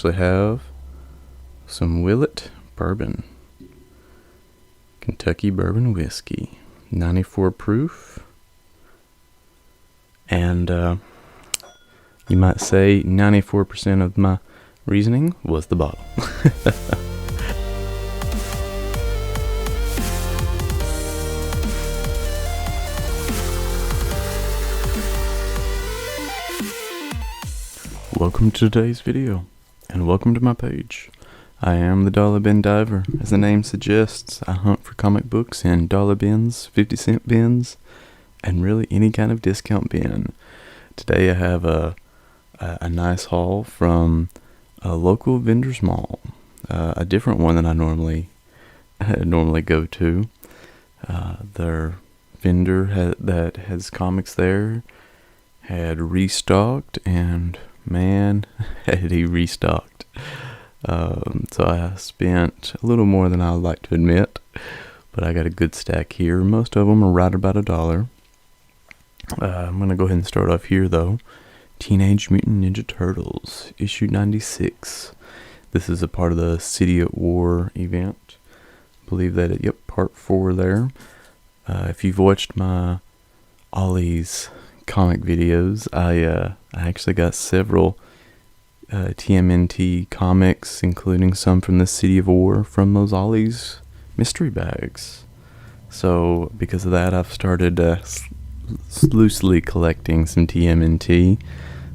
Actually have some Willet Bourbon, Kentucky bourbon whiskey, 94 proof, and you might say 94% of my reasoning was the bottle. Welcome to today's video, and welcome to my page. I am the Dollar Bin Diver. As the name suggests, I hunt for comic books in dollar bins, 50-cent bins, and really any kind of discount bin. Today I have a nice haul from a local vendor's mall, a different one than I normally go to. Their vendor that has comics there had restocked, and man, had he restocked. So I spent a little more than I would like to admit, but I got a good stack here. Most of them are right about $1. I'm going to go ahead and start off here though. Teenage Mutant Ninja Turtles, issue 96. This is a part of the City at War event. I believe that, yep, part 4 there. If you've watched my Ollie's comic videos, I actually got several TMNT comics, including some from the City of War, from those Ollie's mystery bags. So because of that, I've started loosely collecting some TMNT.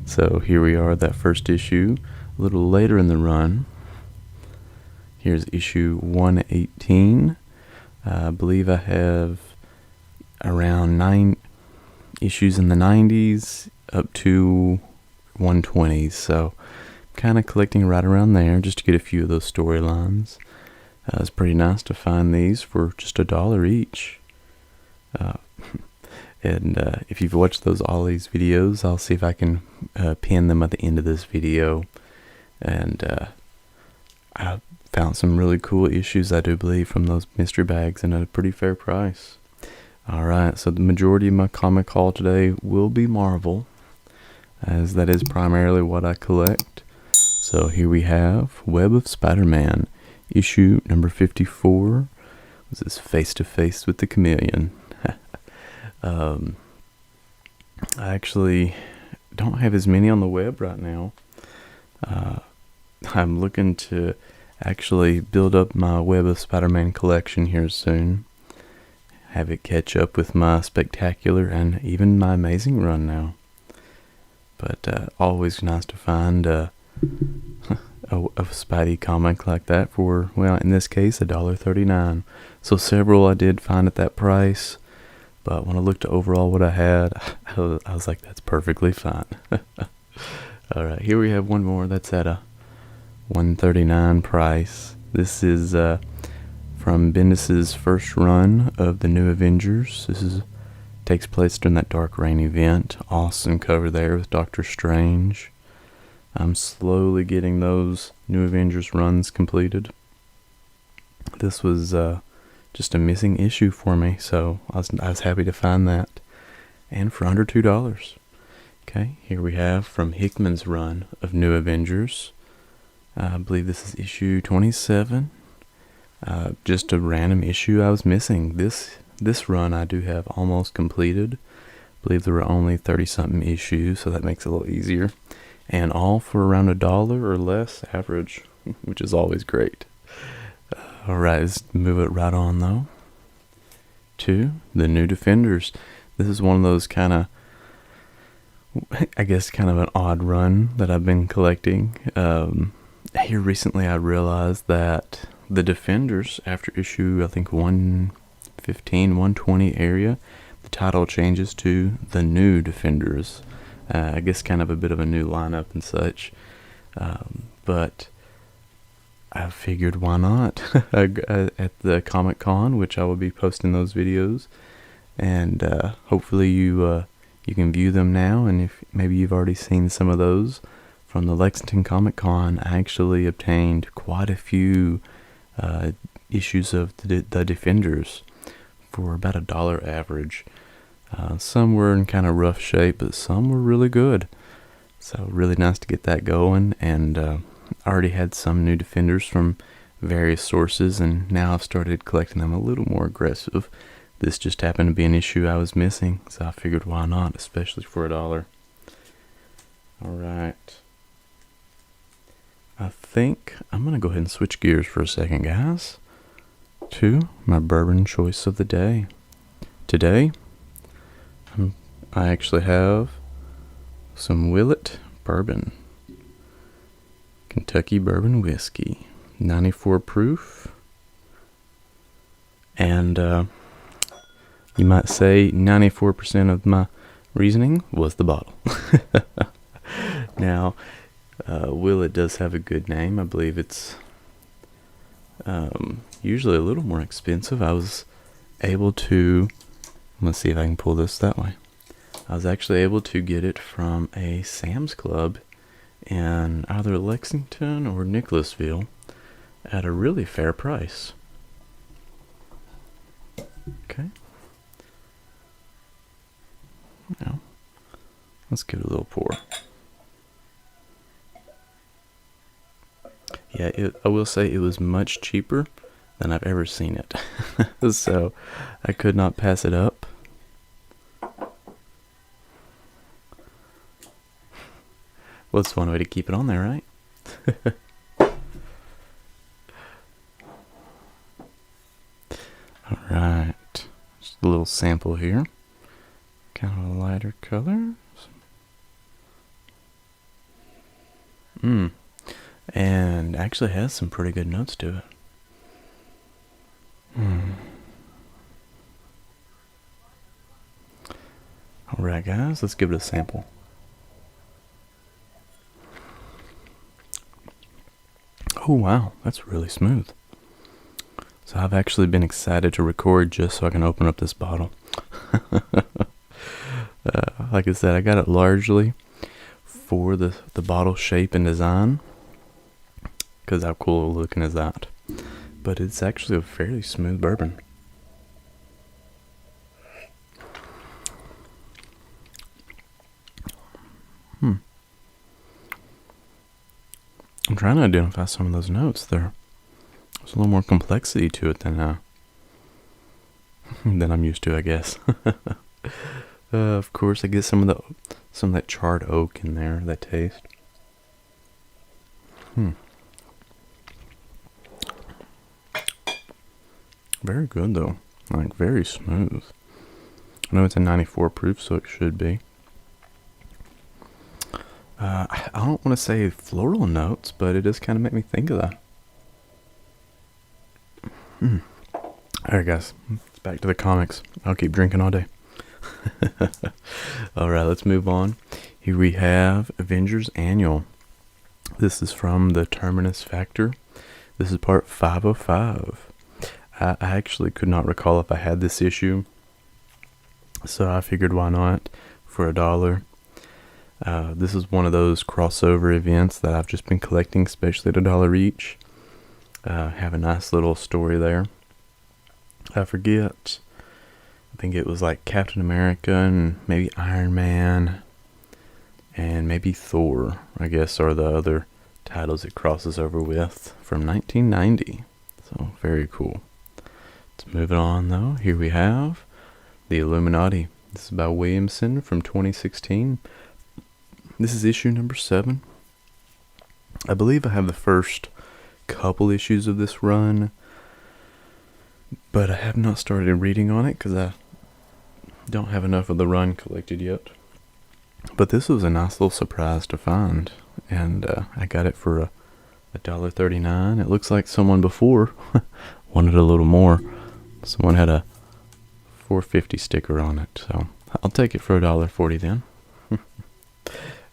So here we are, that first issue. A little later in the run, here's issue 118. I believe I have around 9 issues in the 90s up to 120s, so kind of collecting right around there just to get a few of those storylines. It's pretty nice to find these for just $1 each. And if you've watched those Ollie's videos, I'll see if I can pin them at the end of this video. And I found some really cool issues, I do believe, from those mystery bags, and at a pretty fair price. Alright, so the majority of my comic haul today will be Marvel, as that is primarily what I collect. So here we have Web of Spider-Man, issue number 54. This is Face to Face with the Chameleon. I actually don't have as many on the web right now. I'm looking to actually build up my Web of Spider-Man collection here soon. Have it catch up with my Spectacular and even my Amazing run now. But always nice to find a Spidey comic like that for, well, in this case, $1.39. So several I did find at that price, but when I looked at overall what I had, I was like, that's perfectly fine. Alright, here we have one more that's at a $1.39 price. This is from Bendis's first run of the New Avengers. This takes place during that Dark Reign event. Awesome cover there with Doctor Strange. I'm slowly getting those New Avengers runs completed. This was just a missing issue for me, so I was happy to find that. And for under $2. Okay, here we have from Hickman's run of New Avengers. I believe this is issue 27. Just a random issue I was missing. This run I do have almost completed. I believe there were only 30-something issues, so that makes it a little easier. And all for around $1 or less average, which is always great. Alright, let's move it right on though to the New Defenders. This is one of those kind of an odd run that I've been collecting. Here recently I realized that the Defenders, after issue, I think 115, 120 area, the title changes to the New Defenders. I guess kind of a bit of a new lineup and such. But I figured why not at the Comic Con, which I will be posting those videos. And hopefully you can view them now. And if maybe you've already seen some of those from the Lexington Comic Con, I actually obtained quite a few issues of the Defenders for about $1 average. Some were in kind of rough shape, but some were really good. So really nice to get that going, and I already had some new Defenders from various sources, and now I've started collecting them a little more aggressive. This just happened to be an issue I was missing, so I figured why not, especially for $1. Alright. I think I'm going to go ahead and switch gears for a second, guys, to my bourbon choice of the day. Today, I actually have some Willet Bourbon. Kentucky Bourbon Whiskey. 94 proof. And you might say 94% of my reasoning was the bottle. Now, Willet does have a good name. I believe it's usually a little more expensive. I was able to, let's see if I can pull this that way. I was actually able to get it from a Sam's Club in either Lexington or Nicholasville at a really fair price. Okay. Now, let's give it a little pour. Yeah, I will say it was much cheaper than I've ever seen it. So I could not pass it up. Well, it's one way to keep it on there, right? Alright, just a little sample here. Kind of a lighter color. And actually has some pretty good notes to it. Alright, guys, let's give it a sample. Oh, wow, that's really smooth. So I've actually been excited to record just so I can open up this bottle. Like I said, I got it largely for the bottle shape and design, because how cool looking is that? But it's actually a fairly smooth bourbon. I'm trying to identify some of those notes there. There's a little more complexity to it than I'm used to, I guess. Of course, I get some of that charred oak in there, that taste. Very good though, like very smooth. I know it's a 94 proof, so it should be. I don't want to say floral notes, but it does kind of make me think of that. Alright, guys, it's back to the comics. I'll keep drinking all day. Alright, let's move on. Here we have Avengers Annual. This is from the Terminus Factor. This is part 505. I actually could not recall if I had this issue, so I figured why not for $1. This is one of those crossover events that I've just been collecting, especially at $1 each. Have a nice little story there. I forget. I think it was like Captain America and maybe Iron Man and maybe Thor, I guess, are the other titles it crosses over with from 1990. So very cool. Let's move it on though. Here we have The Illuminati. This is by Williamson from 2016. This is issue number 7. I believe I have the first couple issues of this run, but I have not started reading on it because I don't have enough of the run collected yet. But this was a nice little surprise to find, and I got it for $1.39. It looks like someone before wanted a little more. Someone had a $4.50 sticker on it, so I'll take it for $1.40 then.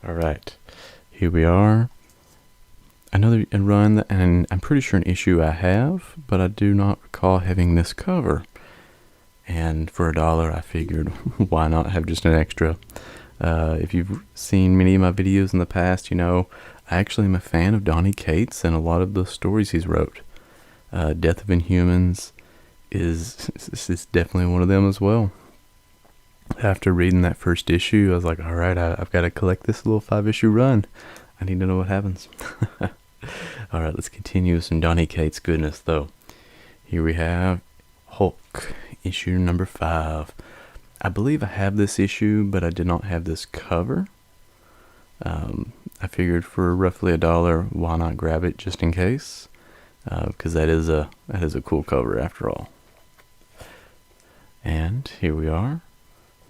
Alright, here we are. Another run, and I'm pretty sure an issue I have, but I do not recall having this cover. And for $1, I figured, why not have just an extra? If you've seen many of my videos in the past, you know, I actually am a fan of Donny Cates and a lot of the stories he's wrote. Death of Inhumans is definitely one of them as well. After reading that first issue, I was like, alright, I've got to collect this little 5-issue run. I need to know what happens. Alright, let's continue with some Donny Cates goodness, though. Here we have Hulk, issue number 5. I believe I have this issue, but I did not have this cover. I figured for roughly $1, why not grab it just in case? Because that is a cool cover after all. And here we are,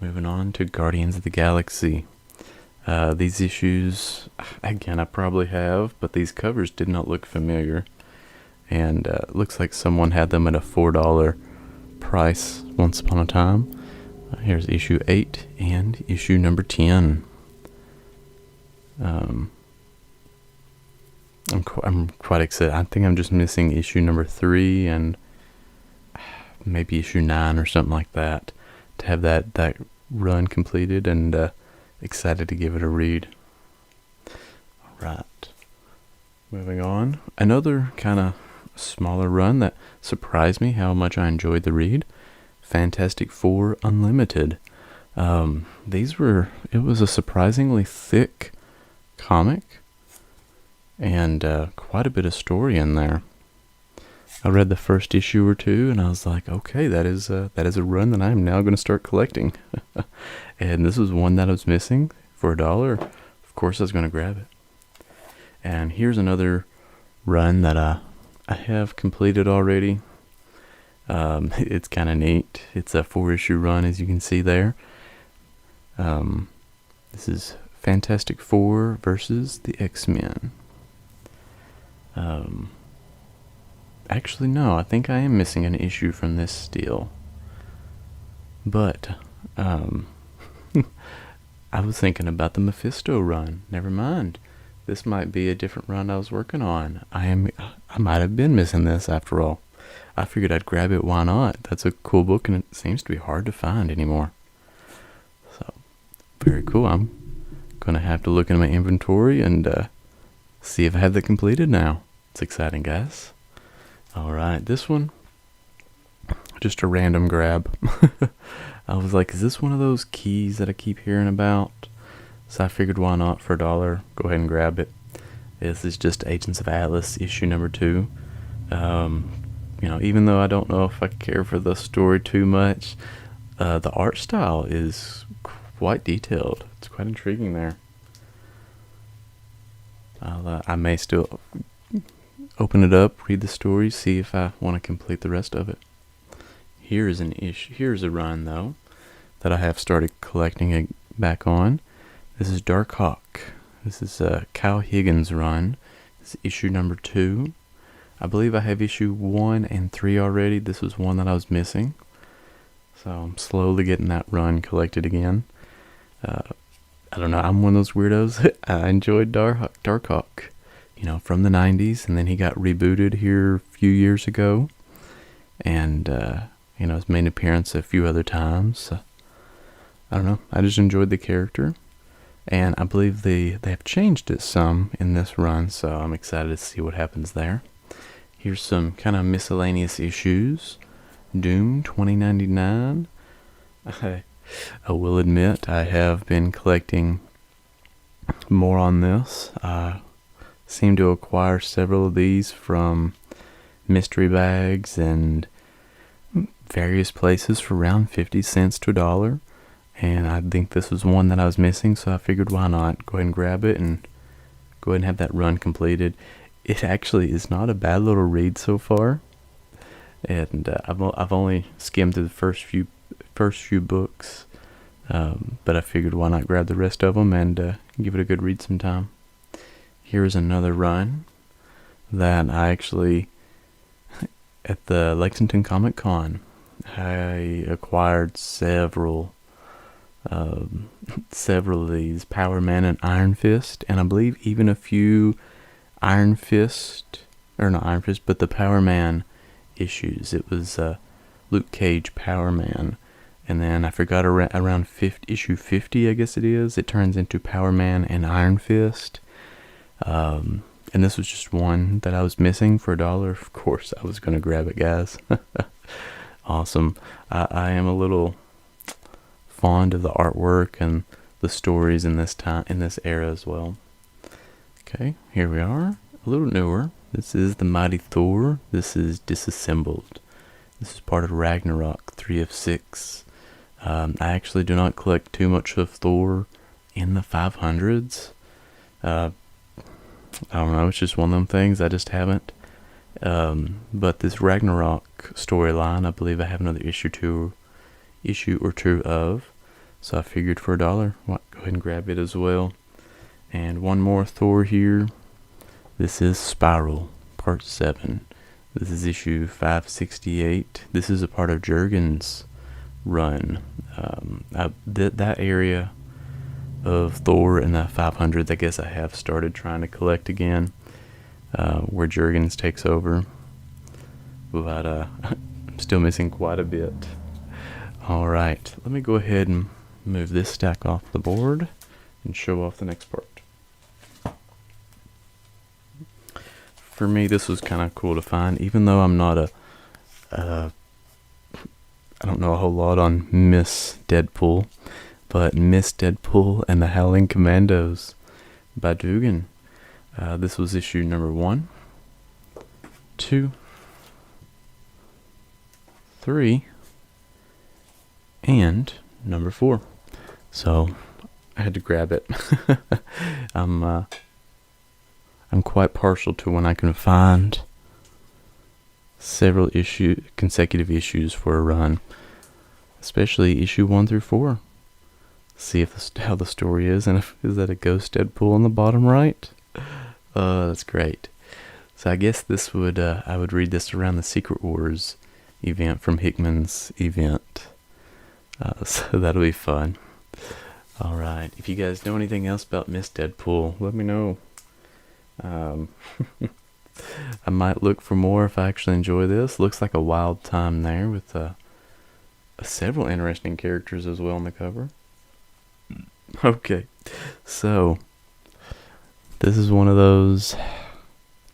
moving on to Guardians of the Galaxy. These issues, again, I probably have, but these covers did not look familiar. And looks like someone had them at a $4 price once upon a time. Here's issue 8 and issue number 10. I'm quite excited. I think I'm just missing issue number 3 and maybe issue 9 or something like that to have that run completed, and excited to give it a read. Alright, moving on. Another kind of smaller run that surprised me how much I enjoyed the read. Fantastic Four Unlimited. It was a surprisingly thick comic and quite a bit of story in there. I read the first issue or two and I was like, okay, that is a run that I am now going to start collecting. And this was one that I was missing for $1. Of course I was going to grab it. And here's another run that I have completed already. It's kind of neat. It's a 4-issue run, as you can see there. This is Fantastic Four versus the X-Men. Actually, no, I think I am missing an issue from this still. But, I was thinking about the Mephisto run. Never mind. This might be a different run I was working on. I might have been missing this after all. I figured I'd grab it, why not? That's a cool book and it seems to be hard to find anymore. So, very cool. I'm going to have to look in my inventory and see if I have that completed now. It's exciting, guys. Alright, this one, just a random grab. I was like, is this one of those keys that I keep hearing about? So I figured why not for $1, go ahead and grab it. This is just Agents of Atlas, issue number 2. Even though I don't know if I care for the story too much, the art style is quite detailed. It's quite intriguing there. I may still open it up, read the story, see if I want to complete the rest of it. Here's a run though that I have started collecting it back on. This is Dark Hawk. This is Kyle Higgins' run. This is issue number 2. I believe I have issue 1 and 3 already. This was one that I was missing, so I'm slowly getting that run collected again. I don't know, I'm one of those weirdos. I enjoyed Dark Hawk, from the 90s, and then he got rebooted here a few years ago, and has made an appearance a few other times. I don't know, I just enjoyed the character, and I believe they have changed it some in this run, so I'm excited to see what happens there. Here's some kind of miscellaneous issues. Doom 2099. I will admit I have been collecting more on this. I seem to acquire several of these from mystery bags and various places for around 50 cents to $1. And I think this was one that I was missing, so I figured why not go ahead and grab it and go ahead and have that run completed. It actually is not a bad little read so far, and I've only skimmed through the first few books, but I figured why not grab the rest of them and give it a good read sometime. Here's another run that I actually, at the Lexington Comic Con, I acquired several of these Power Man and Iron Fist, and I believe even a few Iron Fist, or not Iron Fist, but the Power Man issues. It was Luke Cage Power Man, and then I forgot around issue 50, I guess it is, it turns into Power Man and Iron Fist. And this was just one that I was missing for $1. Of course, I was going to grab it, guys. Awesome. I am a little fond of the artwork and the stories in this era as well. Okay, here we are. a little newer. This is the Mighty Thor. This is Disassembled. This is part of Ragnarok 3 of 6. I actually do not collect too much of Thor in the 500s. I don't know, it's just one of them things. I just haven't. But this Ragnarok storyline, I believe I have another issue or two of. So I figured for $1, go ahead and grab it as well. And one more Thor here. This is Spiral, Part 7. This is issue 568. This is a part of Jurgen's run. That area of Thor in the 500s, I guess I have started trying to collect again, where Jurgens takes over. But I'm still missing quite a bit. Alright, let me go ahead and move this stack off the board and show off the next part. For me, this was kind of cool to find, even though I'm not I don't know a whole lot on Miss Deadpool, but Miss Deadpool and the Howling Commandos by Dugan. This was issue number 1, 2, 3, and number 4. So I had to grab it. I'm quite partial to when I can find several consecutive issues for a run, especially issue 1 through 4. See how the story is, and is that a ghost Deadpool on the bottom right? That's great. So I guess this would I would read this around the Secret Wars event from Hickman's event. So that'll be fun. All right. If you guys know anything else about Miss Deadpool, let me know. I might look for more if I actually enjoy this. Looks like a wild time there with several interesting characters as well on the cover. Okay, so this is one of those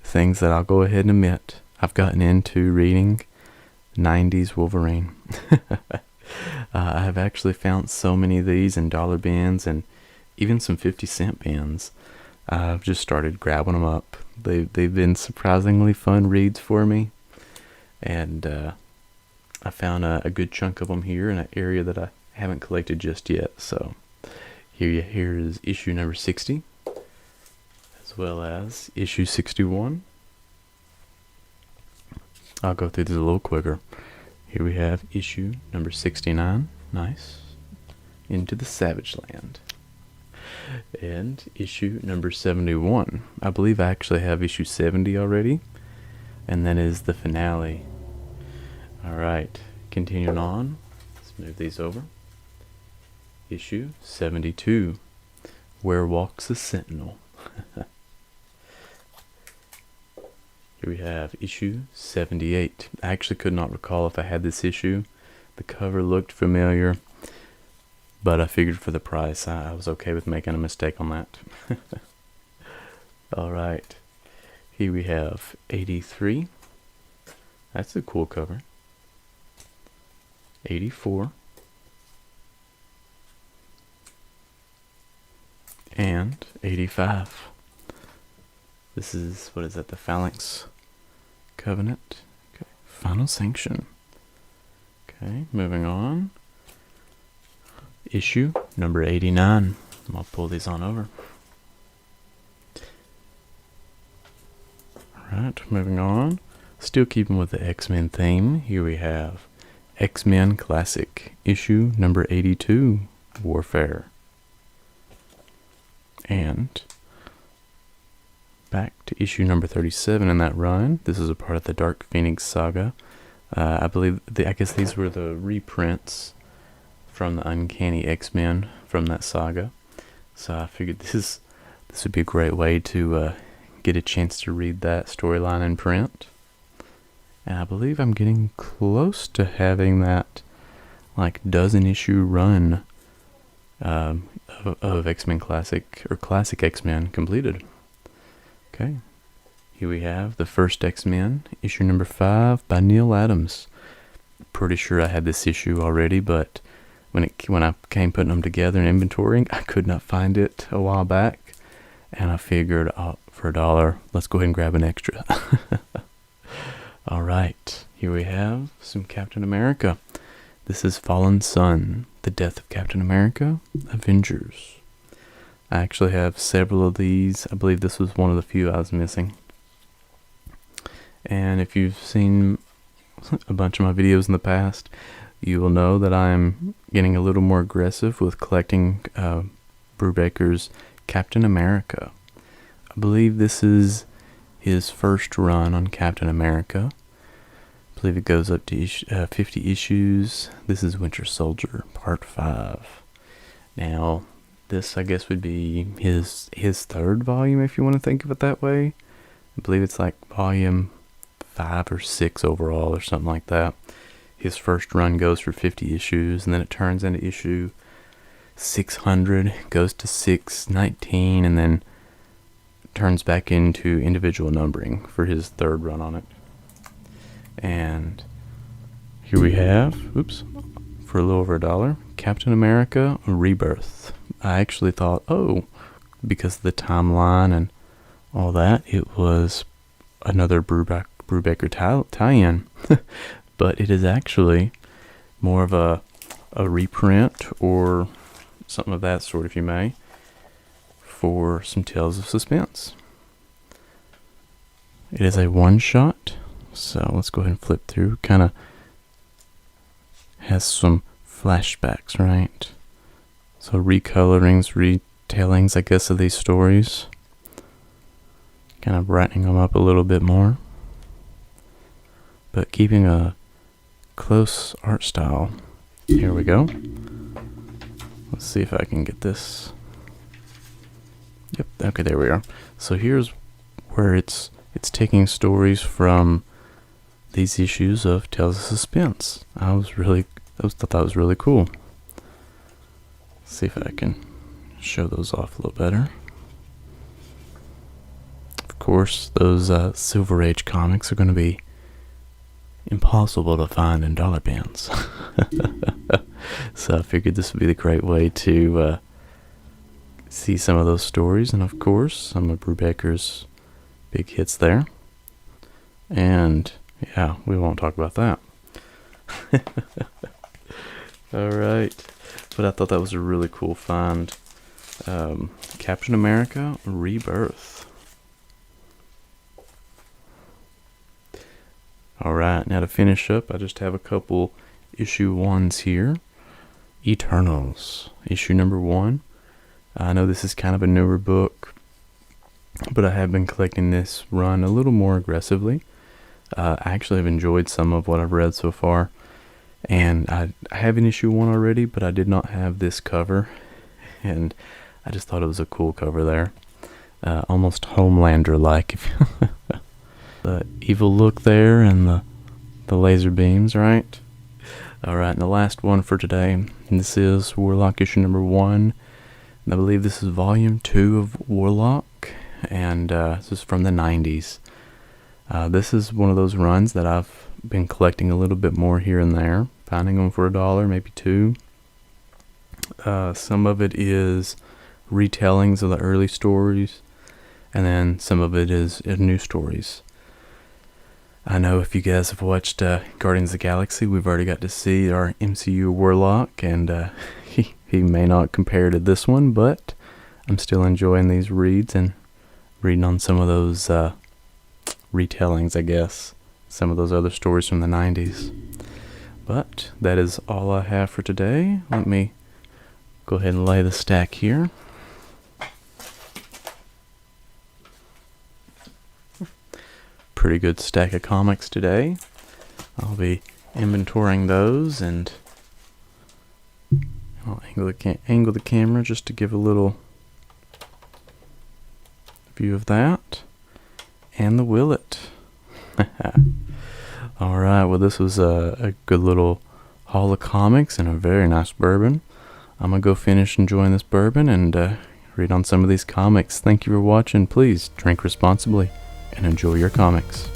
things that I'll go ahead and admit I've gotten into reading 90s Wolverine. I have actually found so many of these in dollar bins and even some 50-cent bins. I've just started grabbing them up. They've been surprisingly fun reads for me, and I found a good chunk of them here in an area that I haven't collected just yet. So here is issue number 60, as well as issue 61. I'll go through these a little quicker. Here we have issue number 69, nice, Into the Savage Land. And issue number 71. I believe I actually have issue 70 already, and that is the finale. Alright, continuing on, let's move these over. Issue 72, Where Walks the Sentinel. Here we have issue 78. I actually could not recall if I had this issue. The cover looked familiar, but I figured for the price, I was okay with making a mistake on that. Alright, here we have 83. That's a cool cover. 84. And 85. This is, what is that, the Phalanx Covenant? Okay, Final Sanction. Okay, moving on. Issue number 89. I'll pull these on over. Alright, moving on. Still keeping with the X-Men theme, here we have X-Men Classic, issue number 82, Warfare. And back to issue number 37 in that run. This is a part of the Dark Phoenix saga. I believe, I guess these were the reprints from the Uncanny X-Men from that saga. So I figured this would be a great way to get a chance to read that storyline in print. And I believe I'm getting close to having that like dozen issue run of X-Men Classic, or Classic X-Men completed. Okay, here we have the first X-Men, issue number 5 by Neil Adams. Pretty sure I had this issue already, but when I came putting them together and inventorying, I could not find it a while back. and I figured for $1, let's go ahead and grab an extra. All right, here we have some Captain America. This is Fallen Sun, The Death of Captain America, Avengers. I actually have several of these. I believe this was one of the few I was missing. And if you've seen a bunch of my videos in the past, you will know that I'm getting a little more aggressive with collecting Brubaker's Captain America. I believe this is his first run on Captain America. I believe it goes up to 50 issues. This is Winter Soldier, Part 5. Now, this I guess would be his third volume, if you want to think of it that way. I believe it's like volume 5 or 6 overall or something like that. His first run goes for 50 issues, and then it turns into issue 600, goes to 619, and then turns back into individual numbering for his third run on it. And here we have, oops, for a little over $1, Captain America Rebirth. I actually thought, oh, because of the timeline and all that, it was another Brubaker tie-in. But it is actually more of a reprint or something of that sort, if you may, for some Tales of Suspense. It is a one-shot, so let's go ahead and flip through. Kind of has some flashbacks, right? So recolorings, retellings, I guess, of these stories. Kind of brightening them up a little bit more. But keeping a close art style. Here we go. Let's see if I can get this. Yep, okay, there we are. So here's where it's taking stories from these issues of Tales of Suspense. I thought that was really cool. Let's see if I can show those off a little better. Of course, those Silver Age comics are going to be impossible to find in dollar bins. So I figured this would be the great way to see some of those stories, and of course some of Brubaker's big hits there. And yeah, we won't talk about that. Alright, but I thought that was a really cool find. Captain America Rebirth. Alright, now to finish up, I just have a couple issue 1s here. Eternals, issue number 1. I know this is kind of a newer book, but I have been collecting this run a little more aggressively. I actually have enjoyed some of what I've read so far, and I have an issue 1 already, but I did not have this cover, and I just thought it was a cool cover there. Almost Homelander-like. The evil look there and the laser beams, right? Alright, and the last one for today, and this is Warlock issue number 1, and I believe this is volume 2 of Warlock, and this is from the 90s. This is one of those runs that I've been collecting a little bit more here and there, finding them for $1, maybe $2. Some of it is retellings of the early stories, and then some of it is new stories. I know if you guys have watched Guardians of the Galaxy, we've already got to see our MCU Warlock, and he may not compare to this one, but I'm still enjoying these reads and reading on some of those retellings, I guess. Some of those other stories from the 90s. But that is all I have for today. Let me go ahead and lay the stack here. Pretty good stack of comics today. I'll be inventorying those, and I'll angle the camera just to give a little view of that. And the Willet. Alright, well, this was a good little haul of comics and a very nice bourbon. I'm going to go finish enjoying this bourbon and read on some of these comics. Thank you for watching. Please drink responsibly and enjoy your comics.